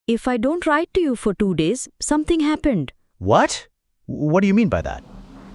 If I don't write to you for 2 days, something happened. What? What do you mean by that?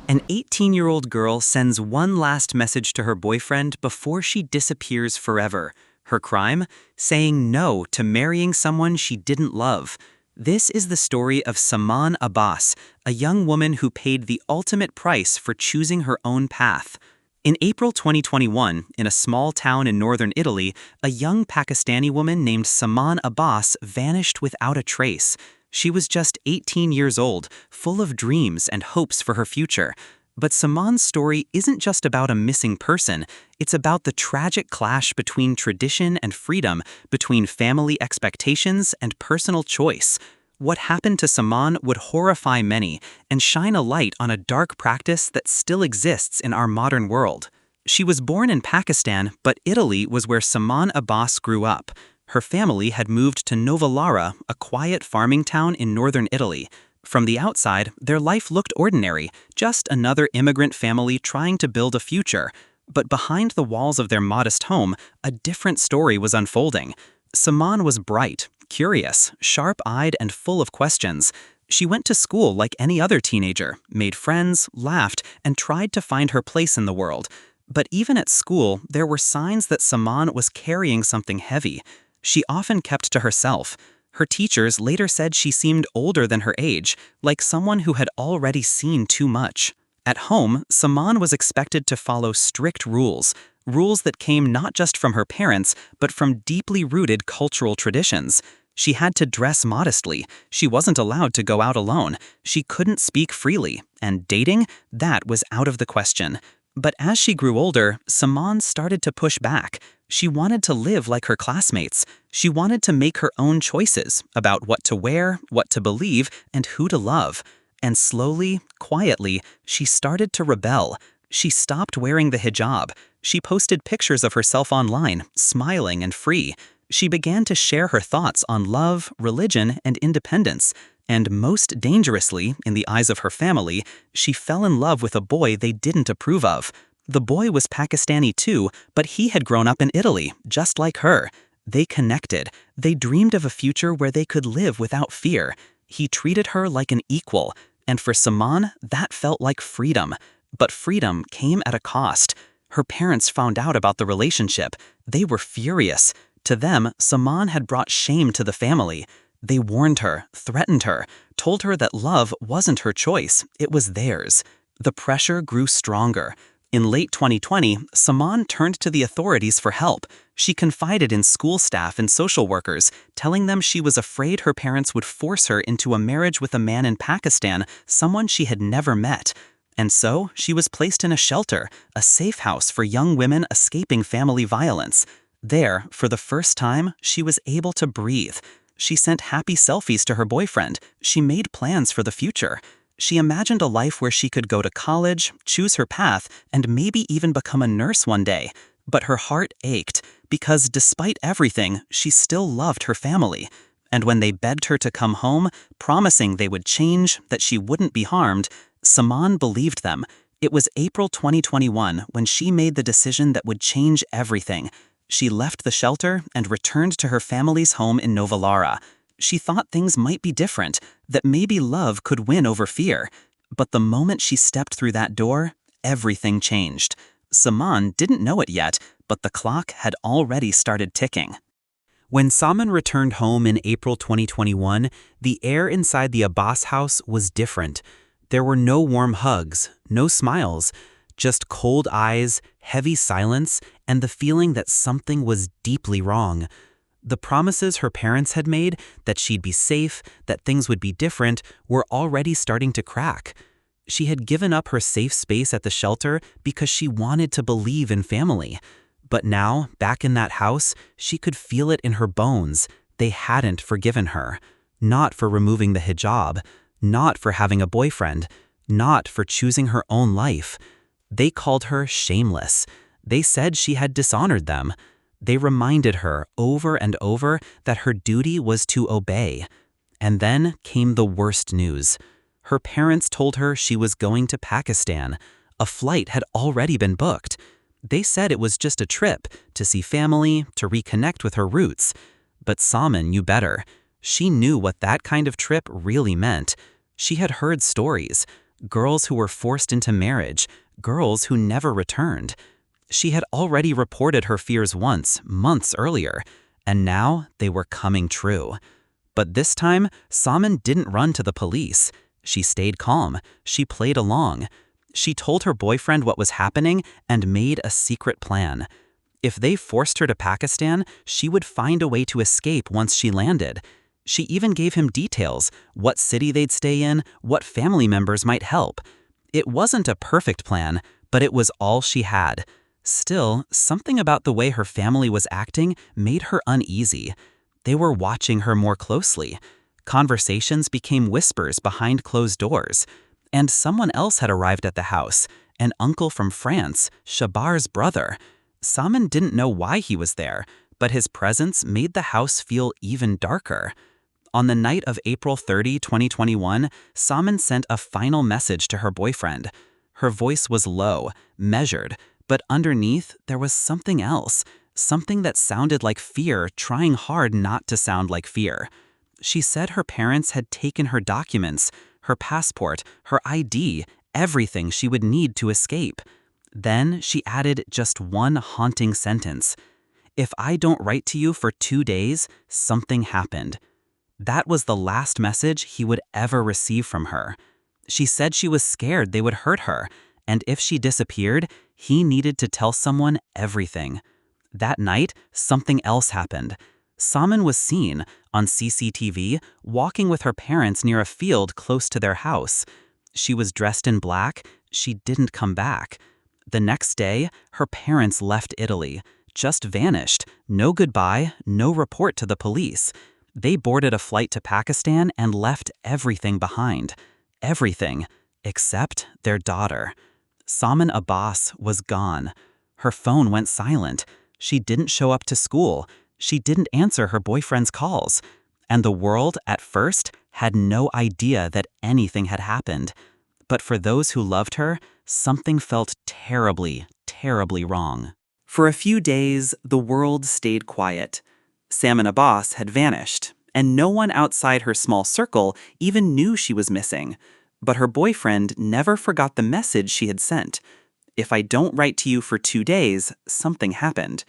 An 18-year-old girl sends one last message to her boyfriend before she disappears forever. Her crime? Saying no to marrying someone she didn't love. This is the story of Saman Abbas, a young woman who paid the ultimate price for choosing her own path. In April 2021, in a small town in northern Italy, a young Pakistani woman named Saman Abbas vanished without a trace. She was just 18 years old, full of dreams and hopes for her future. But Saman's story isn't just about a missing person, it's about the tragic clash between tradition and freedom, between family expectations and personal choice. What happened to Saman would horrify many and shine a light on a dark practice that still exists in our modern world. She was born in Pakistan, but Italy was where Saman Abbas grew up. Her family had moved to Novalara, a quiet farming town in northern Italy. From the outside, their life looked ordinary, just another immigrant family trying to build a future. But behind the walls of their modest home, a different story was unfolding. Saman was bright, curious, sharp-eyed, and full of questions. She went to school like any other teenager, made friends, laughed, and tried to find her place in the world. But even at school, there were signs that Saman was carrying something heavy. She often kept to herself. Her teachers later said she seemed older than her age, like someone who had already seen too much. At home, Saman was expected to follow strict rules that came not just from her parents, but from deeply rooted cultural traditions. She had to dress modestly, she wasn't allowed to go out alone, she couldn't speak freely, and dating, that was out of the question. But as she grew older, Saman started to push back. She wanted to live like her classmates. She wanted to make her own choices about what to wear, what to believe, and who to love. And slowly, quietly, she started to rebel. She stopped wearing the hijab. She posted pictures of herself online, smiling and free. She began to share her thoughts on love, religion, and independence. And most dangerously, in the eyes of her family, she fell in love with a boy they didn't approve of. The boy was Pakistani too, but he had grown up in Italy, just like her. They connected. They dreamed of a future where they could live without fear. He treated her like an equal. And for Saman, that felt like freedom. But freedom came at a cost. Her parents found out about the relationship. They were furious. To them, Saman had brought shame to the family. They warned her, threatened her, told her that love wasn't her choice, it was theirs. The pressure grew stronger. In late 2020, Saman turned to the authorities for help. She confided in school staff and social workers, telling them she was afraid her parents would force her into a marriage with a man in Pakistan, someone she had never met. And so, she was placed in a shelter, a safe house for young women escaping family violence. There, for the first time, she was able to breathe. She sent happy selfies to her boyfriend. She made plans for the future. She imagined a life where she could go to college, choose her path, and maybe even become a nurse one day. But her heart ached, because despite everything, she still loved her family. And when they begged her to come home, promising they would change, that she wouldn't be harmed, Saman believed them. It was April 2021 when she made the decision that would change everything. She left the shelter and returned to her family's home in Novalara. She thought things might be different, that maybe love could win over fear. But the moment she stepped through that door, everything changed. Saman didn't know it yet, but the clock had already started ticking. When Saman returned home in April 2021, the air inside the Abbas house was different. There were no warm hugs, no smiles, just cold eyes, heavy silence, and the feeling that something was deeply wrong. The promises her parents had made, that she'd be safe, that things would be different, were already starting to crack. She had given up her safe space at the shelter because she wanted to believe in family. But now, back in that house, she could feel it in her bones. They hadn't forgiven her. Not for removing the hijab, not for having a boyfriend, not for choosing her own life. They called her shameless. They said she had dishonored them. They reminded her over and over that her duty was to obey. And then came the worst news. Her parents told her she was going to Pakistan. A flight had already been booked. They said it was just a trip, to see family, to reconnect with her roots. But Saman knew better. She knew what that kind of trip really meant. She had heard stories. Girls who were forced into marriage, girls who never returned. She had already reported her fears once, months earlier, and now they were coming true. But this time, Saman didn't run to the police. She stayed calm. She played along. She told her boyfriend what was happening and made a secret plan. If they forced her to Pakistan, she would find a way to escape once she landed. She even gave him details, what city they'd stay in, what family members might help. It wasn't a perfect plan, but it was all she had. Still, something about the way her family was acting made her uneasy. They were watching her more closely. Conversations became whispers behind closed doors. And someone else had arrived at the house, an uncle from France, Shabar's brother. Saman didn't know why he was there, but his presence made the house feel even darker. On the night of April 30, 2021, Saman sent a final message to her boyfriend. Her voice was low, measured, but underneath there was something else, something that sounded like fear trying hard not to sound like fear. She said her parents had taken her documents, her passport, her ID, everything she would need to escape. Then she added just one haunting sentence. "If I don't write to you for 2 days, something happened." That was the last message he would ever receive from her. She said she was scared they would hurt her, and if she disappeared, he needed to tell someone everything. That night, something else happened. Saman was seen, on CCTV, walking with her parents near a field close to their house. She was dressed in black. She didn't come back. The next day, her parents left Italy, just vanished, no goodbye, no report to the police. They boarded a flight to Pakistan and left everything behind. Everything, except their daughter. Saman Abbas was gone. Her phone went silent. She didn't show up to school. She didn't answer her boyfriend's calls. And the world, at first, had no idea that anything had happened. But for those who loved her, something felt terribly, terribly wrong. For a few days, the world stayed quiet. Saman Abbas had vanished, and no one outside her small circle even knew she was missing. But her boyfriend never forgot the message she had sent. "If I don't write to you for 2 days, something happened."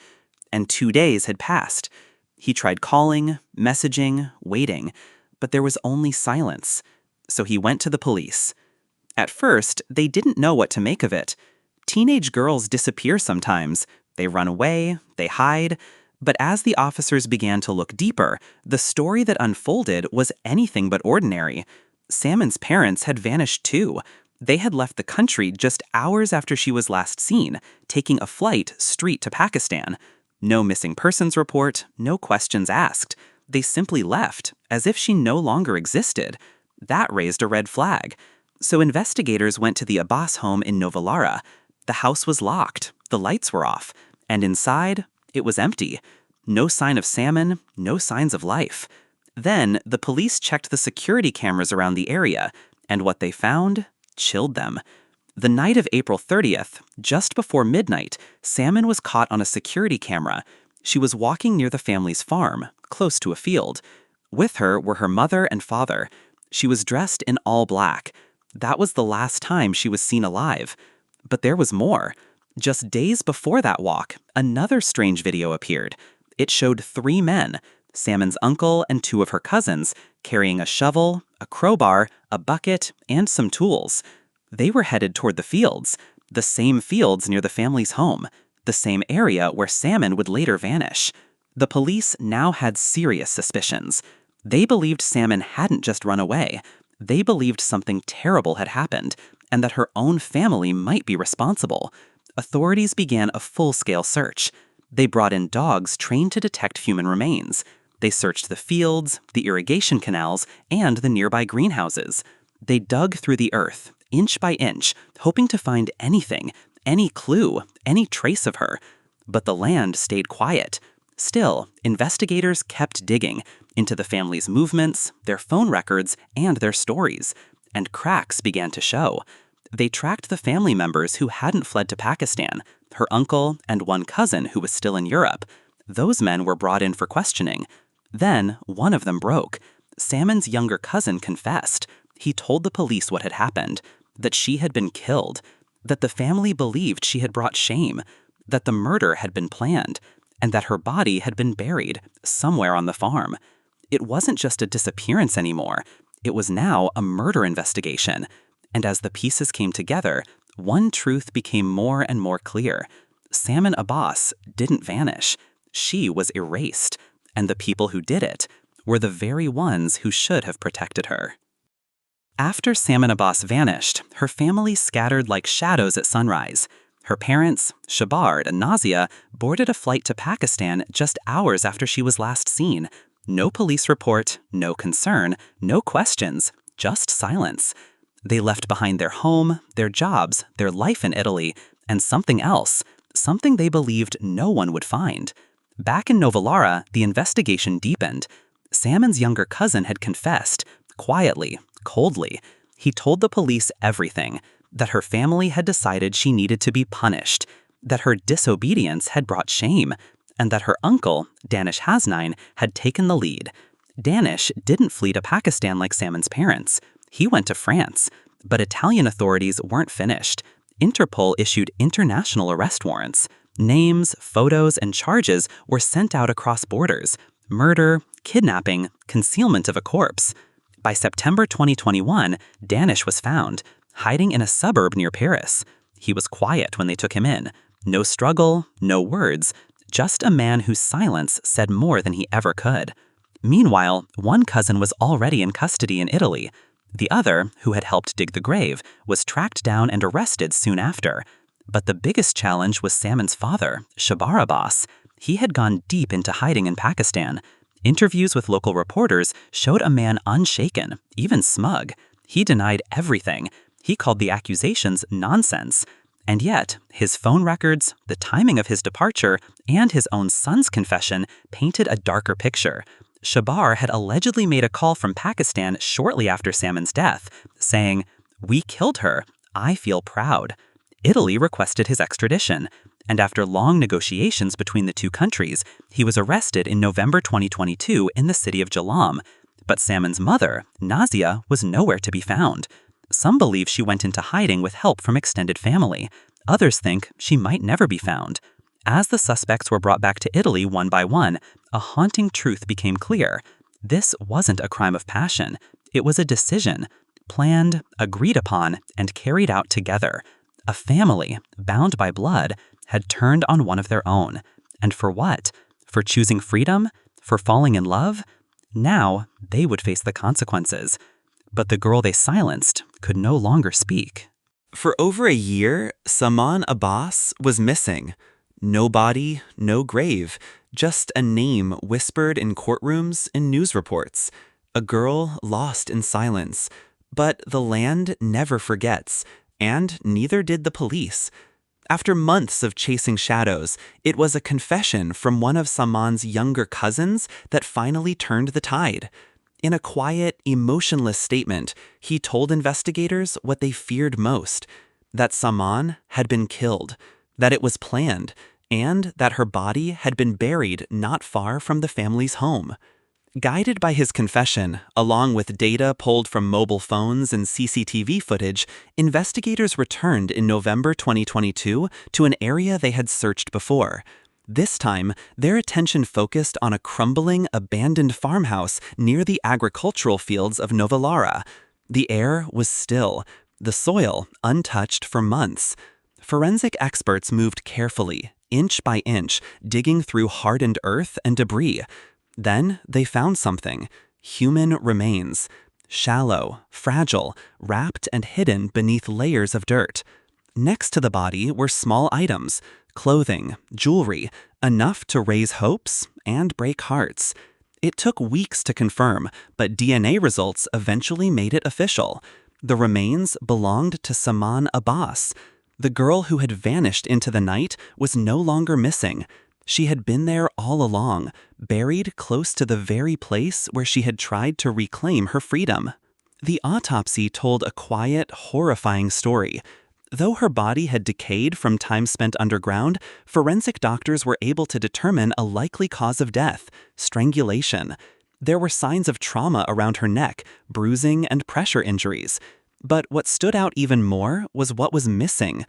And 2 days had passed. He tried calling, messaging, waiting, but there was only silence. So he went to the police. At first, they didn't know what to make of it. Teenage girls disappear sometimes. They run away, they hide. But as the officers began to look deeper, the story that unfolded was anything but ordinary. Saman's parents had vanished too. They had left the country just hours after she was last seen, taking a flight straight to Pakistan. No missing persons report, no questions asked. They simply left, as if she no longer existed. That raised a red flag. So investigators went to the Abbas home in Novalara. The house was locked, the lights were off, and inside, it was empty. No sign of Saman, no signs of life. Then, the police checked the security cameras around the area, and what they found chilled them. The night of April 30th, just before midnight, Saman was caught on a security camera. She was walking near the family's farm, close to a field. With her were her mother and father. She was dressed in all black. That was the last time she was seen alive. But there was more. Just days before that walk, another strange video appeared. It showed 3 men, Saman's uncle and 2 of her cousins, carrying a shovel, a crowbar, a bucket, and some tools. They were headed toward the fields, the same fields near the family's home, the same area where Saman would later vanish. The police now had serious suspicions. They believed Saman hadn't just run away. They believed something terrible had happened, and that her own family might be responsible. Authorities began a full-scale search. They brought in dogs trained to detect human remains. They searched the fields, the irrigation canals, and the nearby greenhouses. They dug through the earth, inch by inch, hoping to find anything, any clue, any trace of her. But the land stayed quiet. Still, investigators kept digging into the family's movements, their phone records, and their stories. And cracks began to show. They tracked the family members who hadn't fled to Pakistan, her uncle and 1 cousin who was still in Europe. Those men were brought in for questioning. Then, one of them broke. Saman's younger cousin confessed. He told the police what had happened, that she had been killed, that the family believed she had brought shame, that the murder had been planned, and that her body had been buried somewhere on the farm. It wasn't just a disappearance anymore. It was now a murder investigation. And as the pieces came together, one truth became more and more clear. Saman Abbas didn't vanish. She was erased. And the people who did it were the very ones who should have protected her. After Saman Abbas vanished, her family scattered like shadows at sunrise. Her parents, Shabard and Nazia, boarded a flight to Pakistan just hours after she was last seen. No police report, no concern, no questions, just silence. They left behind their home, their jobs, their life in Italy, and something else, something they believed no one would find. Back in Novalara, the investigation deepened. Saman's younger cousin had confessed, quietly, coldly. He told the police everything, that her family had decided she needed to be punished, that her disobedience had brought shame, and that her uncle, Danish Hasnain, had taken the lead. Danish didn't flee to Pakistan like Saman's parents. He went to France. But Italian authorities weren't finished. Interpol issued international arrest warrants. Names, photos, and charges were sent out across borders. Murder, kidnapping, concealment of a corpse. By September 2021, Danish was found, hiding in a suburb near Paris. He was quiet when they took him in. No struggle, no words, just a man whose silence said more than he ever could. Meanwhile, one cousin was already in custody in Italy. The other, who had helped dig the grave, was tracked down and arrested soon after. But the biggest challenge was Saman's father, Saman Abbas. He had gone deep into hiding in Pakistan. Interviews with local reporters showed a man unshaken, even smug. He denied everything. He called the accusations nonsense. And yet, his phone records, the timing of his departure, and his own son's confession painted a darker picture. Shabar had allegedly made a call from Pakistan shortly after Saman's death, saying, "We killed her. I feel proud." Italy requested his extradition, and after long negotiations between the two countries, he was arrested in November 2022 in the city of Jalam. But Saman's mother, Nazia, was nowhere to be found. Some believe she went into hiding with help from extended family. Others think she might never be found. As the suspects were brought back to Italy one by one, a haunting truth became clear. This wasn't a crime of passion. It was a decision, planned, agreed upon, and carried out together. A family, bound by blood, had turned on one of their own. And for what? For choosing freedom? For falling in love? Now, they would face the consequences. But the girl they silenced could no longer speak. For over a year, Saman Abbas was missing. No body, no grave, just a name whispered in courtrooms and news reports. A girl lost in silence. But the land never forgets, and neither did the police. After months of chasing shadows, it was a confession from one of Saman's younger cousins that finally turned the tide. In a quiet, emotionless statement, he told investigators what they feared most, that Saman had been killed, that it was planned, and that her body had been buried not far from the family's home. Guided by his confession, along with data pulled from mobile phones and CCTV footage, investigators returned in November 2022 to an area they had searched before. This time, their attention focused on a crumbling, abandoned farmhouse near the agricultural fields of Novalara. The air was still, the soil untouched for months. Forensic experts moved carefully, inch by inch, digging through hardened earth and debris. Then they found something: human remains. Shallow, fragile, wrapped and hidden beneath layers of dirt. Next to the body were small items: clothing, jewelry, enough to raise hopes and break hearts. It took weeks to confirm, but DNA results eventually made it official. The remains belonged to Saman Abbas. The girl who had vanished into the night was no longer missing. She had been there all along, buried close to the very place where she had tried to reclaim her freedom. The autopsy told a quiet, horrifying story. Though her body had decayed from time spent underground, forensic doctors were able to determine a likely cause of death: strangulation. There were signs of trauma around her neck, bruising and pressure injuries. But what stood out even more was what was missing.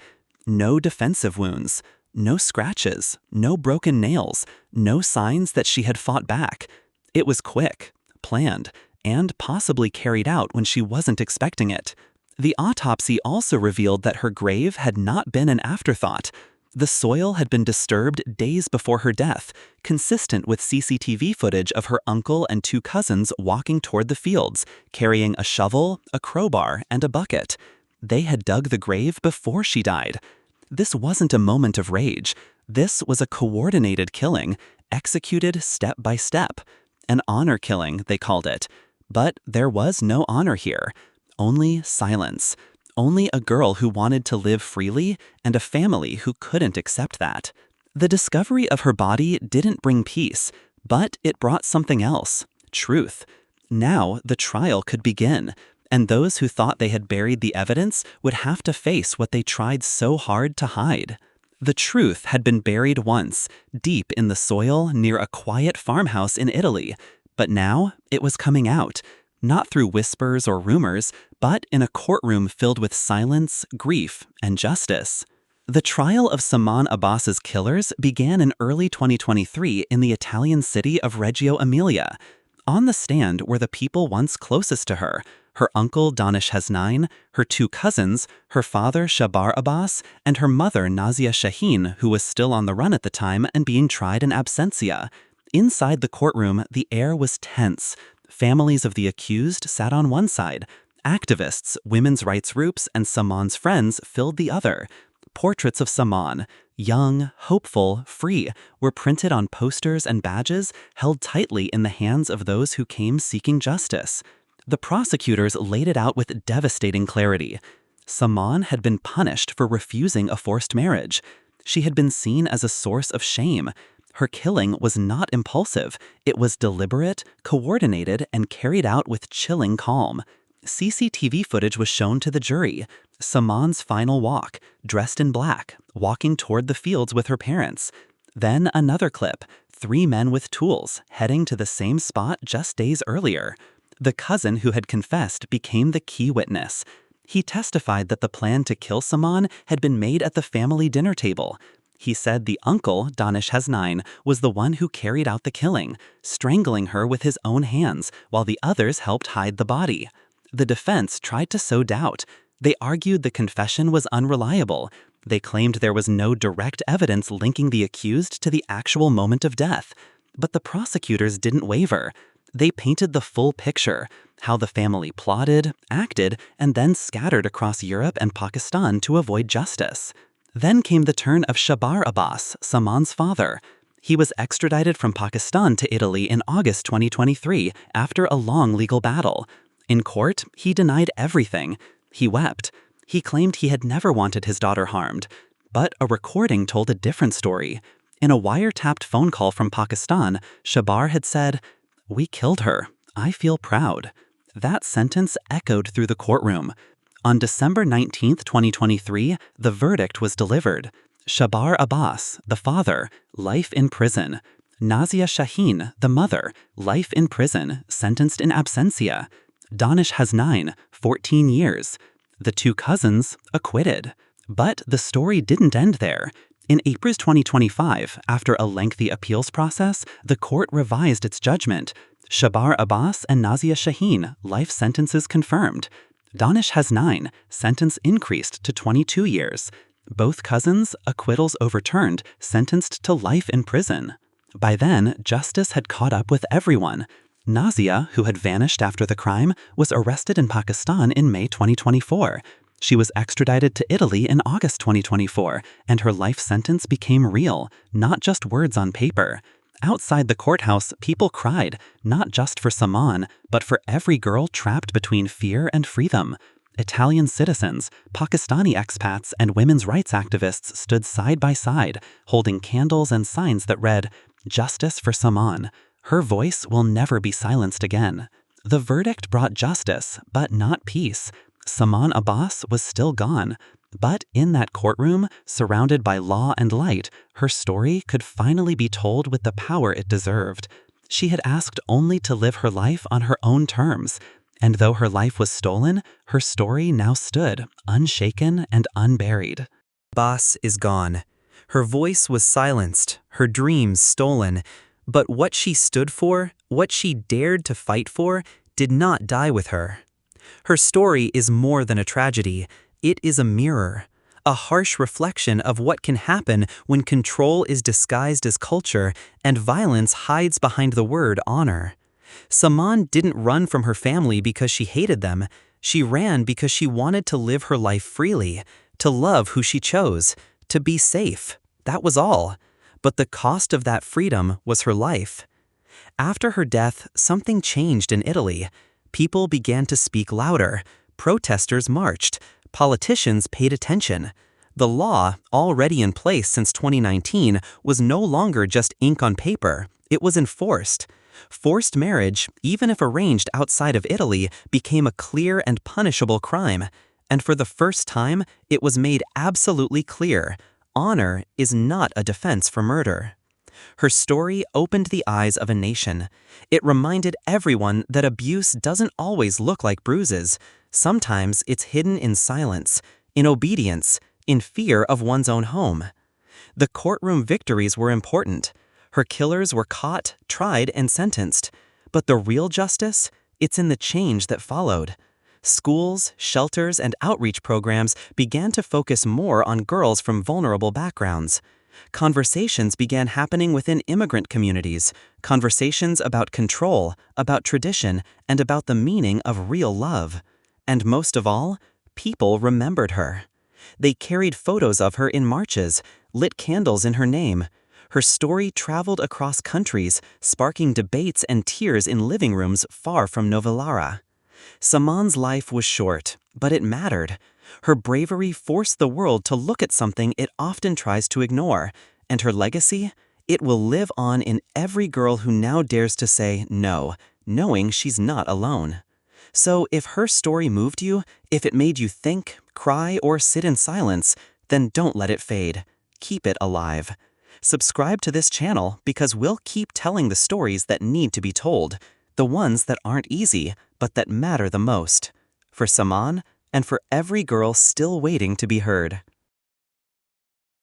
No defensive wounds, no scratches, no broken nails, no signs that she had fought back. It was quick, planned, and possibly carried out when she wasn't expecting it. The autopsy also revealed that her grave had not been an afterthought. The soil had been disturbed days before her death, consistent with CCTV footage of her uncle and 2 cousins walking toward the fields, carrying a shovel, a crowbar, and a bucket. They had dug the grave before she died. This wasn't a moment of rage. This was a coordinated killing, executed step by step. An honor killing, they called it. But there was no honor here. Only silence. Only a girl who wanted to live freely and a family who couldn't accept that. The discovery of her body didn't bring peace, but it brought something else: truth. Now the trial could begin, and those who thought they had buried the evidence would have to face what they tried so hard to hide. The truth had been buried once, deep in the soil near a quiet farmhouse in Italy, but now it was coming out. Not through whispers or rumors, but in a courtroom filled with silence, grief, and justice. The trial of Saman Abbas's killers began in early 2023 in the Italian city of Reggio Emilia. On the stand were the people once closest to her: her uncle Danish Hasnain, her 2 cousins, her father Saman Abbas, and her mother Nazia Shaheen, who was still on the run at the time and being tried in absentia. Inside the courtroom, the air was tense. Families of the accused sat on one side. Activists, women's rights groups, and Saman's friends filled the other. Portraits of Saman, young, hopeful, free, were printed on posters and badges held tightly in the hands of those who came seeking justice. The prosecutors laid it out with devastating clarity. Saman had been punished for refusing a forced marriage. She had been seen as a source of shame. Her killing was not impulsive. It was deliberate, coordinated, and carried out with chilling calm. CCTV footage was shown to the jury. Saman's final walk, dressed in black, walking toward the fields with her parents. Then another clip, 3 men with tools, heading to the same spot just days earlier. The cousin who had confessed became the key witness. He testified that the plan to kill Saman had been made at the family dinner table. He said the uncle, Danish Hasnain, was the one who carried out the killing, strangling her with his own hands, while the others helped hide the body. The defense tried to sow doubt. They argued the confession was unreliable. They claimed there was no direct evidence linking the accused to the actual moment of death. But the prosecutors didn't waver. They painted the full picture: how the family plotted, acted, and then scattered across Europe and Pakistan to avoid justice. Then came the turn of Saman Abbas, Saman's father. He was extradited from Pakistan to Italy in August 2023 after a long legal battle. In court, he denied everything. He wept. He claimed he had never wanted his daughter harmed. But a recording told a different story. In a wiretapped phone call from Pakistan, Saman had said, "We killed her. I feel proud." That sentence echoed through the courtroom. On December 19, 2023, the verdict was delivered. Saman Abbas, the father, life in prison. Nazia Shaheen, the mother, life in prison, sentenced in absentia. Danish Hasnain, 14 years. The 2 cousins, acquitted. But the story didn't end there. In April 2025, after a lengthy appeals process, the court revised its judgment. Saman Abbas and Nazia Shaheen, life sentences confirmed. Danish Hasnain, sentence increased to 22 years. Both cousins, acquittals overturned, sentenced to life in prison. By then, justice had caught up with everyone. Nazia, who had vanished after the crime, was arrested in Pakistan in May 2024. She was extradited to Italy in August 2024, and her life sentence became real, not just words on paper. Outside the courthouse, people cried, not just for Saman, but for every girl trapped between fear and freedom. Italian citizens, Pakistani expats, and women's rights activists stood side by side, holding candles and signs that read, "Justice for Saman. Her voice will never be silenced again." The verdict brought justice, but not peace. Saman Abbas was still gone. But in that courtroom, surrounded by law and light, her story could finally be told with the power it deserved. She had asked only to live her life on her own terms. And though her life was stolen, her story now stood, unshaken and unburied. Abbas is gone. Her voice was silenced, her dreams stolen. But what she stood for, what she dared to fight for, did not die with her. Her story is more than a tragedy. It is a mirror, a harsh reflection of what can happen when control is disguised as culture and violence hides behind the word honor. Saman didn't run from her family because she hated them. She ran because she wanted to live her life freely, to love who she chose, to be safe. That was all. But the cost of that freedom was her life. After her death, something changed in Italy. People began to speak louder. Protesters marched. Politicians paid attention. The law, already in place since 2019, was no longer just ink on paper. It was enforced. Forced marriage, even if arranged outside of Italy, became a clear and punishable crime. And for the first time, it was made absolutely clear: honor is not a defense for murder. Her story opened the eyes of a nation. It reminded everyone that abuse doesn't always look like bruises. Sometimes it's hidden in silence, in obedience, in fear of one's own home. The courtroom victories were important. Her killers were caught, tried, and sentenced. But the real justice? It's in the change that followed. Schools, shelters, and outreach programs began to focus more on girls from vulnerable backgrounds. Conversations began happening within immigrant communities, conversations about control, about tradition, and about the meaning of real love. And most of all, people remembered her. They carried photos of her in marches, lit candles in her name. Her story traveled across countries, sparking debates and tears in living rooms far from Novellara. Saman's life was short, but it mattered. Her bravery forced the world to look at something it often tries to ignore, and her legacy? It will live on in every girl who now dares to say no, knowing she's not alone. So if her story moved you, if it made you think, cry, or sit in silence, then don't let it fade. Keep it alive. Subscribe to this channel because we'll keep telling the stories that need to be told, the ones that aren't easy, but that matter the most. For Saman, and for every girl still waiting to be heard.